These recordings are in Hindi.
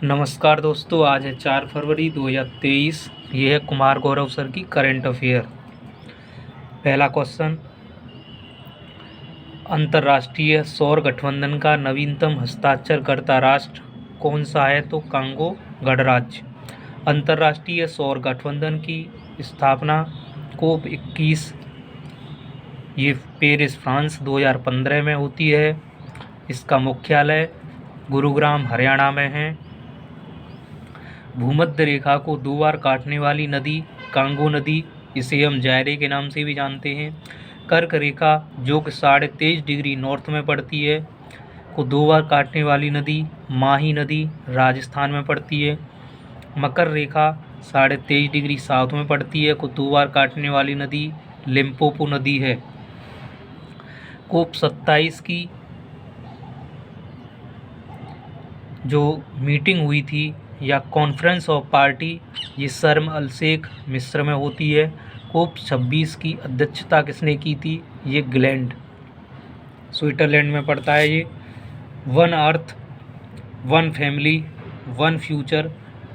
नमस्कार दोस्तों, आज है 4 फरवरी 2023। ये है कुमार गौरव सर की करंट अफेयर। पहला क्वेश्चन, अंतर्राष्ट्रीय सौर गठबंधन का नवीनतम हस्ताक्षरकर्ता राष्ट्र कौन सा है? तो कांगो गणराज्य। अंतर्राष्ट्रीय सौर गठबंधन की स्थापना COP21 ये पेरिस फ्रांस 2015 में होती है। इसका मुख्यालय गुरुग्राम हरियाणा में है। भूमध्य रेखा को 2 बार काटने वाली नदी कांगो नदी, इसे हम जायरे के नाम से भी जानते हैं। कर्क रेखा जो कि 23.5 डिग्री नॉर्थ में पड़ती है को 2 बार काटने वाली नदी माही नदी राजस्थान में पड़ती है। मकर रेखा 23.5 डिग्री साउथ में पड़ती है को 2 बार काटने वाली नदी लिम्पोपो नदी है। COP27 की जो मीटिंग हुई थी या कॉन्फ्रेंस ऑफ पार्टी, ये शर्म अल शेख मिस्र में होती है। COP26 की अध्यक्षता किसने की थी? ये ग्लैंड स्विट्जरलैंड में पड़ता है। ये one earth one family one future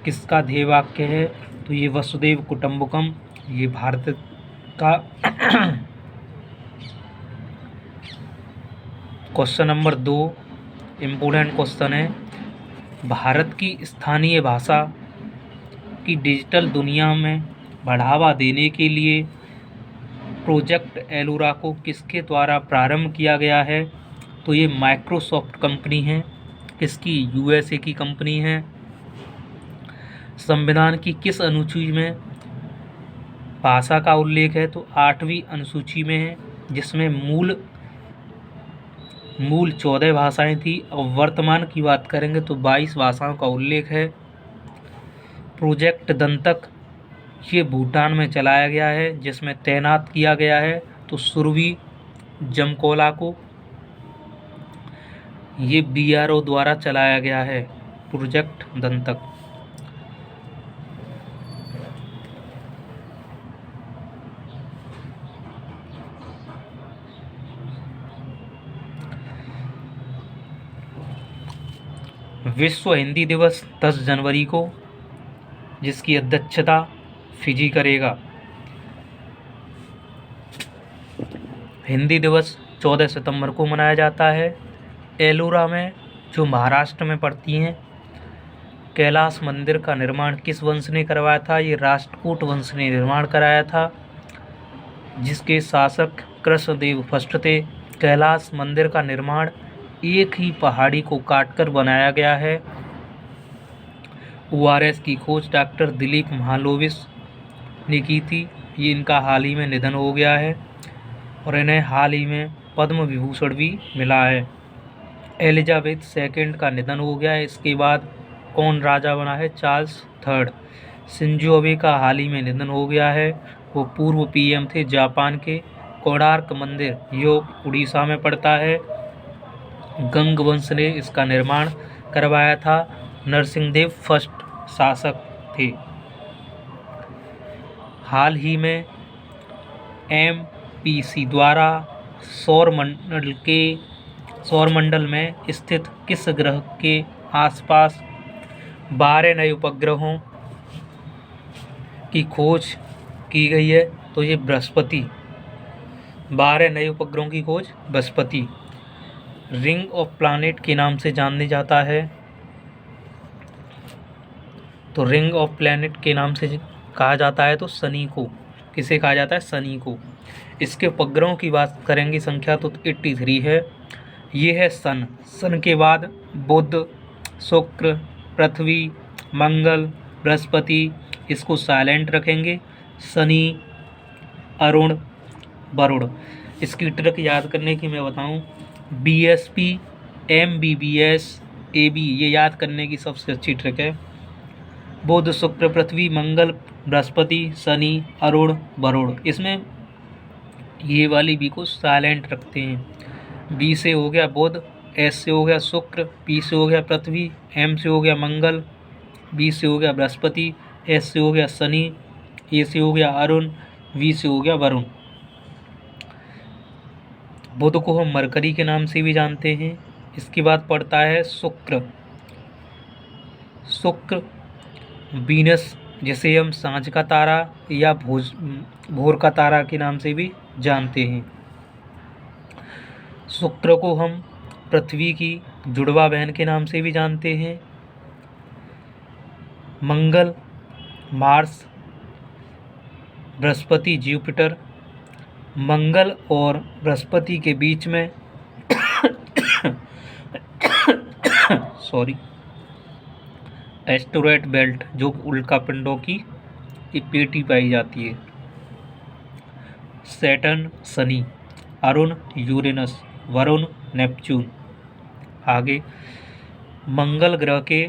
किसका ध्येय वाक्य है? तो ये वसुदेव कुटुंबकम, ये भारत का क्वेश्चन नंबर 2 इम्पोर्टेंट क्वेश्चन है। भारत की स्थानीय भाषा की डिजिटल दुनिया में बढ़ावा देने के लिए प्रोजेक्ट एलोरा को किसके द्वारा प्रारंभ किया गया है? तो ये माइक्रोसॉफ्ट कंपनी है। किसकी? USA की कंपनी है। संविधान की किस अनुसूची में भाषा का उल्लेख है? तो 8वीं अनुसूची में है, जिसमें मूल 14 भाषाएं थी और वर्तमान की बात करेंगे तो 22 भाषाओं का उल्लेख है। प्रोजेक्ट दंतक ये भूटान में चलाया गया है, जिसमें तैनात किया गया है तो सुरवी जमकोला को। ये BRO द्वारा चलाया गया है प्रोजेक्ट दंतक। विश्व हिंदी दिवस 10 जनवरी को, जिसकी अध्यक्षता फिजी करेगा। हिंदी दिवस 14 सितंबर को मनाया जाता है। एलोरा में जो महाराष्ट्र में पड़ती हैं, कैलाश मंदिर का निर्माण किस वंश ने करवाया था? ये राष्ट्रकूट वंश ने निर्माण कराया था, जिसके शासक कृष्णदेव फर्स्ट थे। कैलाश मंदिर का निर्माण एक ही पहाड़ी को काटकर बनाया गया है। ORS की खोज डॉक्टर दिलीप महालोविस ने की थी। ये इनका हाल ही में निधन हो गया है और इन्हें हाल ही में पद्म विभूषण भी मिला है। एलिजाबेथ सेकंड का निधन हो गया है। इसके बाद कौन राजा बना है? Charles third. शिंजो अबे का हाल ही में निधन हो गया है। वो पूर्व PM थे जापान के। कोणार्क मंदिर जो उड़ीसा में पड़ता है, गंग वंश ने इसका निर्माण करवाया था। नरसिंहदेव फर्स्ट शासक थे। हाल ही में MPC द्वारा सौरमंडल में स्थित किस ग्रह के आसपास 12 नए उपग्रहों की खोज की गई है? तो ये बृहस्पति। 12 नए उपग्रहों की खोज बृहस्पति। रिंग ऑफ प्लैनेट के नाम से जाने जाता है, तो रिंग ऑफ प्लैनेट के नाम से कहा जाता है तो शनि को। किसे कहा जाता है? शनि को। इसके उपग्रहों की बात करेंगे संख्या तो 83 है। ये है सन के बाद बुध, शुक्र, पृथ्वी, मंगल, बृहस्पति, इसको साइलेंट रखेंगे। शनि, अरुण, वरुण। इसकी ट्रिक याद करने की मैं बताऊं, BSP, MBBS, AB, ये याद करने की सबसे अच्छी ट्रिक है। बुध, शुक्र, पृथ्वी, मंगल, बृहस्पति, शनि, अरुण, वरुण। इसमें ये वाली B को साइलेंट रखते हैं। B से हो गया बुध, S से हो गया शुक्र, P से हो गया पृथ्वी, M से हो गया मंगल, B से हो गया बृहस्पति, S से हो गया शनि, A से हो गया अरुण, V से हो गया वरुण। बुध को हम मरकरी के नाम से भी जानते हैं। इसके बाद पड़ता है शुक्र। शुक्र, वीनस जिसे हम सांझ का तारा या भोर का तारा के नाम से भी जानते हैं। शुक्र को हम पृथ्वी की जुड़वा बहन के नाम से भी जानते हैं। मंगल, मार्स, बृहस्पति, जुपिटर। मंगल और बृहस्पति के बीच में सॉरी एस्टेरॉयड बेल्ट जो उल्कापिंडों की पेटी पाई जाती है। Saturn, Shani, Arun, Uranus, Varun, Neptune. आगे मंगल ग्रह के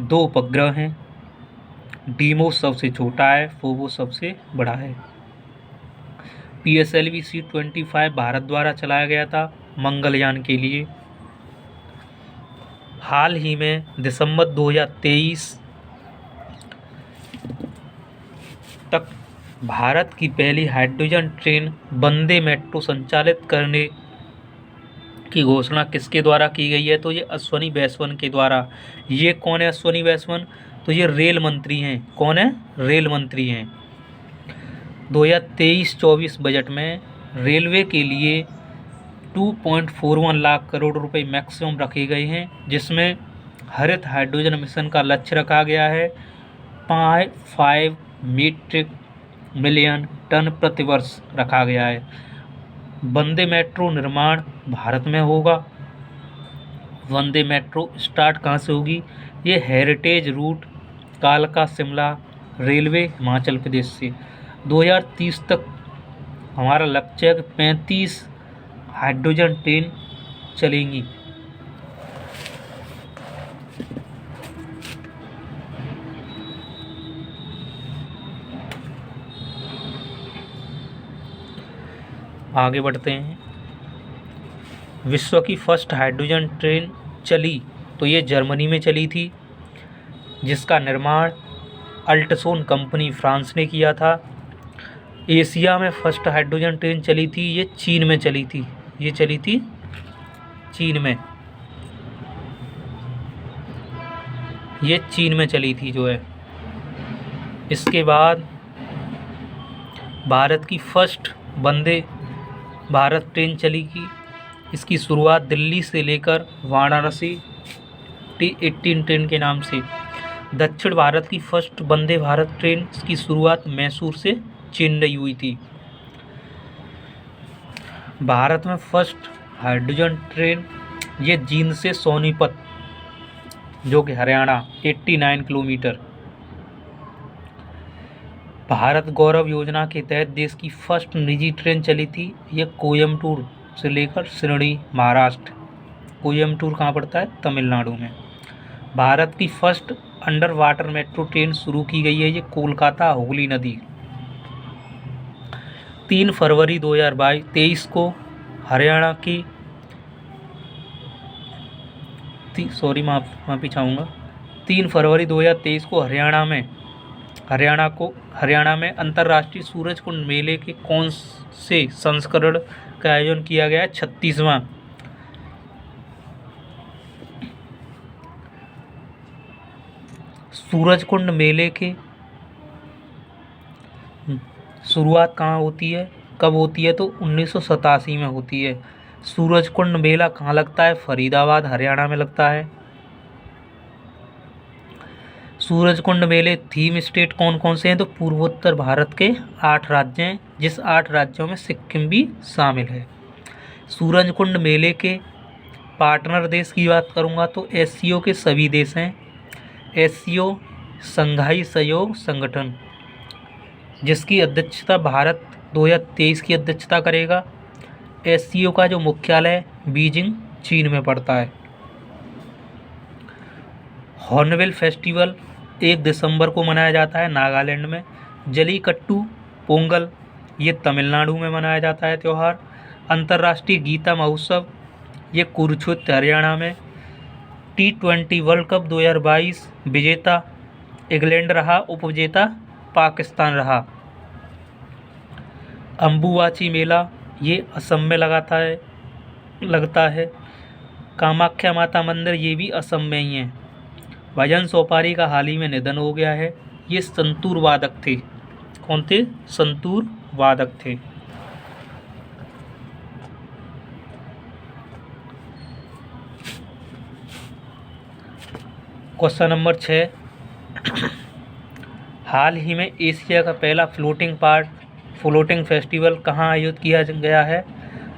2 उपग्रह हैं। डीमोस सबसे छोटा है, फोबोस सबसे बड़ा है। PSLV C-25 भारत द्वारा चलाया गया था मंगलयान के लिए। हाल ही में दिसंबर 2023 तक भारत की पहली हाइड्रोजन ट्रेन वंदे मेट्रो संचालित करने की घोषणा किसके द्वारा की गई है? तो ये अश्वनी वैष्णव के द्वारा। ये कौन है अश्वनी वैष्णव? तो ये रेल मंत्री हैं। कौन है? रेल मंत्री हैं। 2023-24 बजट में रेलवे के लिए 2.41 लाख करोड़ रुपए मैक्सिमम रखे गए हैं, जिसमें हरित हाइड्रोजन मिशन का लक्ष्य रखा गया है 5 मीट्रिक मिलियन टन प्रति वर्ष रखा गया है। वंदे मेट्रो निर्माण भारत में होगा। वंदे मेट्रो स्टार्ट कहाँ से होगी? ये हेरिटेज रूट कालका शिमला रेलवे हिमाचल प्रदेश से 2030 तक हमारा लक्ष्य है कि 35 हाइड्रोजन ट्रेन चलेंगी। आगे बढ़ते हैं। विश्व की फर्स्ट हाइड्रोजन ट्रेन चली तो ये जर्मनी में चली थी, जिसका निर्माण अल्टसोन कंपनी फ्रांस ने किया था। एशिया में फर्स्ट हाइड्रोजन ट्रेन चली थी, ये चीन में चली थी। ये चली थी चीन में। ये चीन में चली थी जो है। इसके बाद भारत की फर्स्ट वंदे भारत ट्रेन चली की। इसकी शुरुआत दिल्ली से लेकर वाराणसी T18 ट्रेन के नाम से। दक्षिण भारत की फर्स्ट वंदे भारत ट्रेन की शुरुआत मैसूर से चेन्नई हुई थी। भारत में फर्स्ट हाइड्रोजन ट्रेन ये जींद से सोनीपत जो कि हरियाणा 89 किलोमीटर। भारत गौरव योजना के तहत देश की फर्स्ट निजी ट्रेन चली थी। ये कोयम्बटूर से लेकर शिरडी महाराष्ट्र। कोयम्बटूर कहाँ पड़ता है? तमिलनाडु में। भारत की first under water metro train शुरू की गई है, ये कोलकाता हुगली नदी। 3 फरवरी 2023 को हरियाणा की माफी चाहूँगा 3 फरवरी 2023 को हरियाणा में अंतर्राष्ट्रीय सूरज कुंड मेले के कौन से संस्करण का आयोजन किया गया है? 36वां। सूरज कुंड मेले के शुरुआत कहाँ होती है, कब होती है? तो 1987 में होती है। सूरज कुंड मेला कहाँ लगता है? फरीदाबाद हरियाणा में लगता है। सूरज कुंड मेले थीम स्टेट कौन कौन से हैं? तो पूर्वोत्तर भारत के 8 राज्य हैं, जिस 8 राज्यों में सिक्किम भी शामिल है। सूरज कुंड मेले के पार्टनर देश की बात करूँगा तो SCO के सभी देश हैं। SCO संघाई सहयोग संगठन, जिसकी अध्यक्षता भारत 2023 की अध्यक्षता करेगा। SCO का जो मुख्यालय बीजिंग चीन में पड़ता है। हॉर्नबिल फेस्टिवल 1 दिसंबर को मनाया जाता है नागालैंड में। जलीकट्टू पोंगल ये तमिलनाडु में मनाया जाता है त्यौहार। अंतर्राष्ट्रीय गीता महोत्सव ये कुरुक्षेत्र हरियाणा में। T20 वर्ल्ड कप 2022 विजेता इंग्लैंड रहा, उपविजेता पाकिस्तान रहा। अम्बुबाची मेला ये असम में लगता है। कामाख्या माता मंदिर ये भी असम में ही है। भजन सोपारी का हाल ही में निधन हो गया है। ये संतूर वादक थे। कौन थे? संतूर वादक थे। क्वेश्चन नंबर 6, हाल ही में एशिया का पहला फ्लोटिंग फेस्टिवल कहाँ आयोजित किया गया है?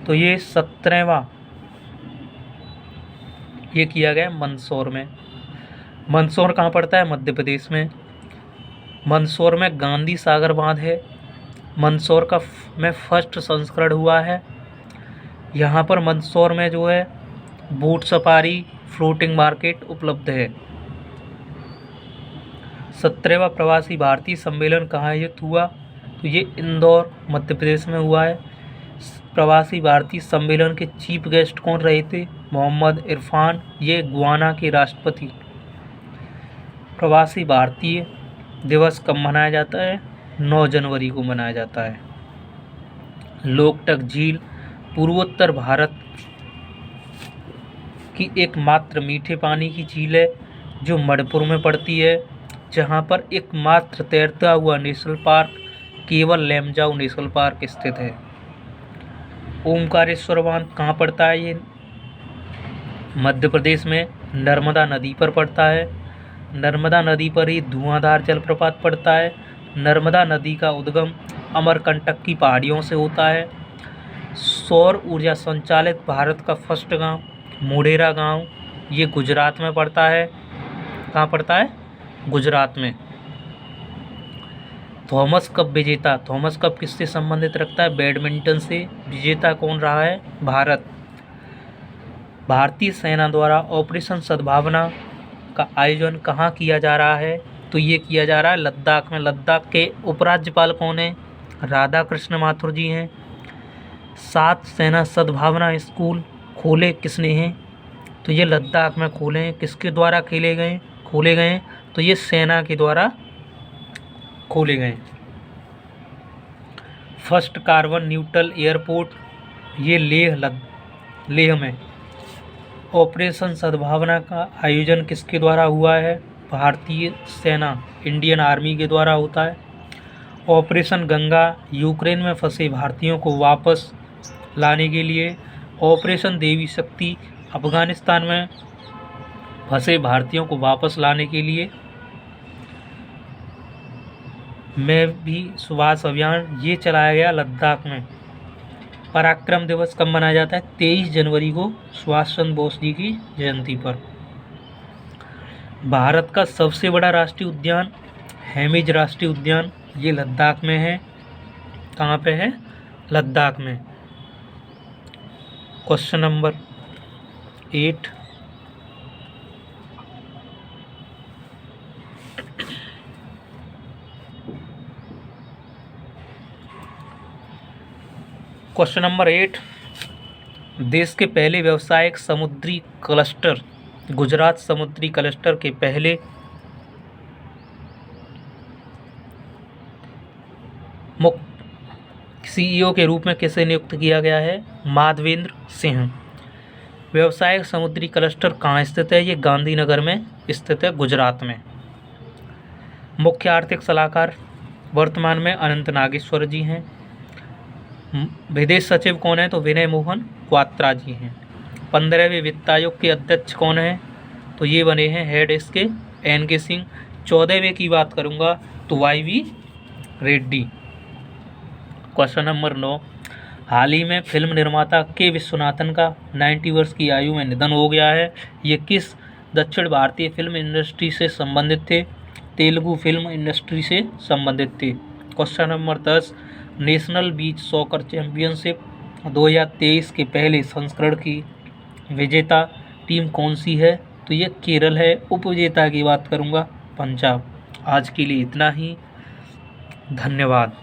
तो ये 17वां ये किया गया मंदसौर में। मंदसौर कहाँ पड़ता है? मध्य प्रदेश में। मंदसौर में गांधी सागर बांध है। मंदसौर में फर्स्ट संस्करण हुआ है। यहाँ पर मंदसौर में जो है बोट सफारी, फ्लोटिंग मार्केट उपलब्ध है। 17वां प्रवासी भारतीय सम्मेलन कहाँ आयोजित हुआ? तो ये इंदौर मध्य प्रदेश में हुआ है। प्रवासी भारतीय सम्मेलन के चीफ गेस्ट कौन रहे थे? मोहम्मद इरफान। ये गुयाना के राष्ट्रपति। प्रवासी भारतीय दिवस कब मनाया जाता है? 9 जनवरी को मनाया जाता है। लोकटक झील पूर्वोत्तर भारत की एकमात्र मीठे पानी की झील है जो मणिपुर में पड़ती है, जहाँ पर एकमात्र तैरता हुआ नेशनल पार्क केवल लेमजाओ नेशनल पार्क स्थित है। ओमकारेश्वर बांध कहाँ पड़ता है? ये मध्य प्रदेश में नर्मदा नदी पर पड़ता है। नर्मदा नदी पर ही धुआंधार जलप्रपात पड़ता है। नर्मदा नदी का उद्गम अमरकंटक की पहाड़ियों से होता है। सौर ऊर्जा संचालित भारत का फर्स्ट गांव मोढेरा गांव, ये गुजरात में पड़ता है। कहाँ पड़ता है? गुजरात में। थॉमस कप विजेता, थॉमस कप किससे संबंधित रखता है? बैडमिंटन से। विजेता कौन रहा है? भारत। भारतीय सेना द्वारा ऑपरेशन सद्भावना का आयोजन कहाँ किया जा रहा है? तो ये किया जा रहा है लद्दाख में। लद्दाख के उपराज्यपाल कौन है? राधा कृष्ण माथुर जी हैं। 7 सेना सद्भावना स्कूल खोले किसने हैं? तो ये लद्दाख में खोले हैं। किसके द्वारा खोले गए? तो ये सेना के द्वारा खोले गए। फर्स्ट कार्बन न्यूट्रल एयरपोर्ट ये लेह में। ऑपरेशन सद्भावना का आयोजन किसके द्वारा हुआ है? भारतीय सेना इंडियन आर्मी के द्वारा होता है। ऑपरेशन गंगा यूक्रेन में फंसे भारतीयों को वापस लाने के लिए। ऑपरेशन देवी शक्ति अफगानिस्तान में फंसे भारतीयों को वापस लाने के लिए। मैं भी सुभाष अभियान ये चलाया गया लद्दाख में। पराक्रम दिवस कब मनाया जाता है? 23 जनवरी को सुभाष चंद्र बोस जी की जयंती पर। भारत का सबसे बड़ा राष्ट्रीय उद्यान हेमिज राष्ट्रीय उद्यान ये लद्दाख में है। कहाँ पे है? लद्दाख में। क्वेश्चन नंबर 8, क्वेश्चन नंबर 8, देश के पहले व्यावसायिक समुद्री क्लस्टर गुजरात समुद्री क्लस्टर के पहले मुख्य CEO के रूप में किसे नियुक्त किया गया है? माधवेंद्र सिंह। व्यावसायिक समुद्री क्लस्टर कहाँ स्थित है? ये गांधीनगर में स्थित है, गुजरात में। मुख्य आर्थिक सलाहकार वर्तमान में अनंत नागेश्वर जी हैं। विदेश सचिव कौन है? तो विनय मोहन क्वात्रा जी हैं। 15वें वित्त आयोग के अध्यक्ष कौन है? तो ये बने हैं हेड इसके NK सिंह। 14वें की बात करूँगा तो YV रेड्डी। क्वेश्चन नंबर 9, हाल ही में फिल्म निर्माता के विश्वनाथन का 90 वर्ष की आयु में निधन हो गया है। ये किस दक्षिण भारतीय फिल्म इंडस्ट्री से संबंधित थे? तेलुगु फिल्म इंडस्ट्री से संबंधित थे। Question number 10, national beach soccer championship 2023 के पहले संस्करण की विजेता टीम कौन सी है? तो ये केरल है। उपविजेता की बात करूँगा पंजाब। आज के लिए इतना ही, धन्यवाद।